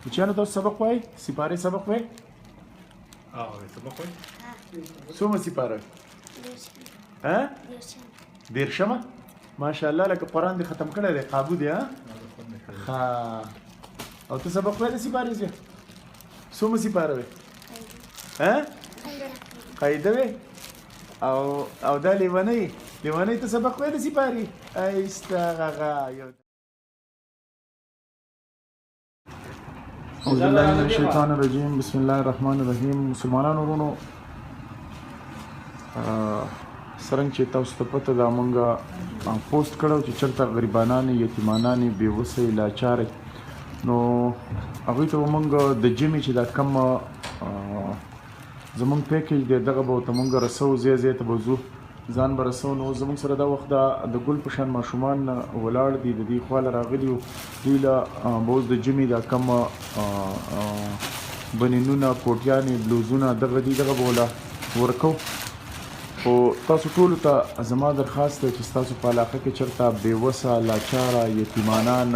بچیانو تاسو سبق وایي سپارې سبق وایي سبق وایي څومره سپاره دېرشمه ماشاءالله لکه قرآن دې ختم کړی دی قابو دی ها او ته سبق وایې د سپارې زیه څومره سپاره وې قاعده وې او دا لیونۍ ته سبق وایې د سپارې ایسته غغا اعوذ بالله من الشیطان الرجیم بسم الله الرحمن الرحیم مسلمانانو ورونو څرنګه چې تاسو ته پته ده مونږ پوسټ کړو چې چېرته غریبانانې یتیمانانې بېوسه لاچارې نو هغوی ته به مونږ د جمې چې دا کوم زمونږ پیکیج دی دغه به ورته مونږ رسو ځای ځای ته به ځو ځان به رسو نو زمونږ سره دا وخت د ګل په شان ماشومان ولاړ دي د دې خواله راغلي وو دوی له به اوس د جمې دا کوم بنینونه کوټیانې بلوزونه دغه دي دغه به وله ورکو خو تاسو ټولو ته زما درخواست دی چې ستاسو په علاقه کې چېرته بېوسه لاچاره یتیمانان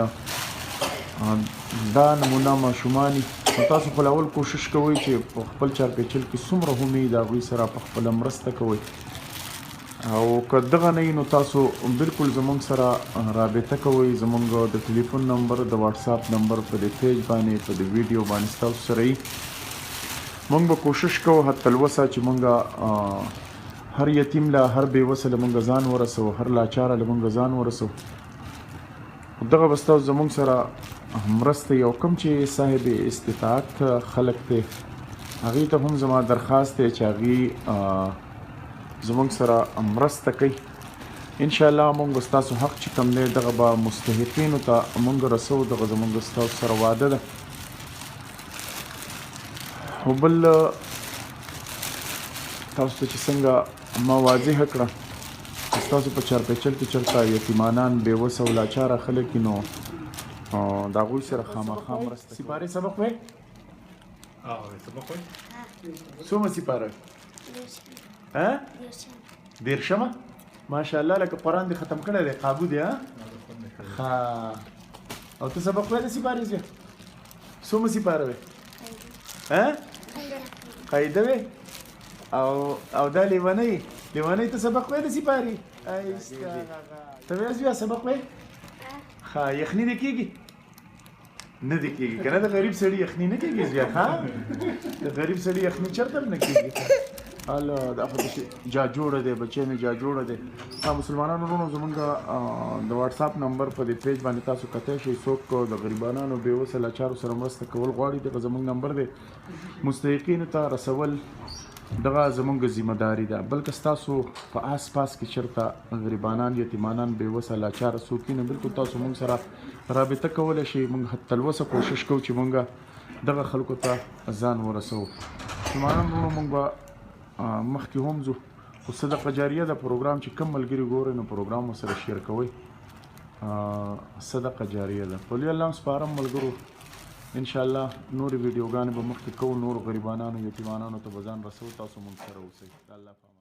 دا نمونه ماشومان نو تاسو خپل اول کوشش کوئ چې په خپل چارپیچل کې څومره هم وي د هغوی سره په خپله مرسته کوئ او که دغه نه وي نو تاسو بلکل زموږ سره رابطه کوئ زموږ د ټلیفون نمبر د واټساپ نمبر په دې پیج باندې په دې ویډیو باندې ستاسو سره وي موږ به کوشش کوو حتی الوسه چې موږ هر یتیم له هر بېوسه له موږ ځان ورسو هر لاچاره له موږ ځان ورسو دغه به ستاسو زموږ سره مرسته یو کوم چې صاحب استطاعت خلک دی هغوی ته هم زما درخواست دی چې هغوی زموږ سره مرسته کوي انشاءالله موږ به ستاسو حق چې کوم دی دغه به مستحقینو ته موږ رسو دغه زموږ ستاسو سره وعده ده او بل تاسو ته چې څنګه ما واضحه کړه چې ستاسو په چارپیچل کې چېرته یتیمانان بېوسه او لاچاره خلک وي نو د هغوی سره خامخا مرسته سپارې سبق وایي سبق وایي څومره سپاره دېرشمه ماشاءالله لکه قرآن دې ختم کړی دی قابو دی ها او ته سبق وایې د سپارې زیه څومره سپاره وې قاعده وې او دا لیونۍ ته سبق وایې د سپارې ته وایې بیا سبق وایې ها یخني دې کېږي نه دې کېږي که نه د غریب سړي یخني نه کېږي بیا ها د غریب سړي یخني چېرته هم نه کېږي الله دا خو جا جوړه دی بچی مې جا جوړه دی مسلمانانو وروڼو زمونږ د واټساپ نمبر په دې پیج باندې تاسو کتی شئ څوک د غریبانانو بېوسه لاچارو سره مرسته کول غواړي دغه زموږ نمبر دی مستحقینو ته رسول دغه زموږ ذمه داري ده بلکې ستاسو په آس پاس کې چېرته غریبانان یتیمانان بېوسه لاچاره څوک وي نو بلکل تاسو موږ سره رابطه کولی شئ موږ حتی الوسه کوشش کوو چې موږ دغه خلکو ته ځان ورسوو مسلمانان وروڼو موږ به مخکې هم ځو خو صدقه جاریه ده پروګرام چې کم ملګري ګورئ نو پروګرام ورسره شیر کوئ صدقه جاریه ده په لوی الله هم سپارم ملګرو انشاءالله نورې ویډیوګانې به مخکې کوو نورو غریبانانو یتیمانانو ته به ځان رسو تاسو موږ سره اوسئ الله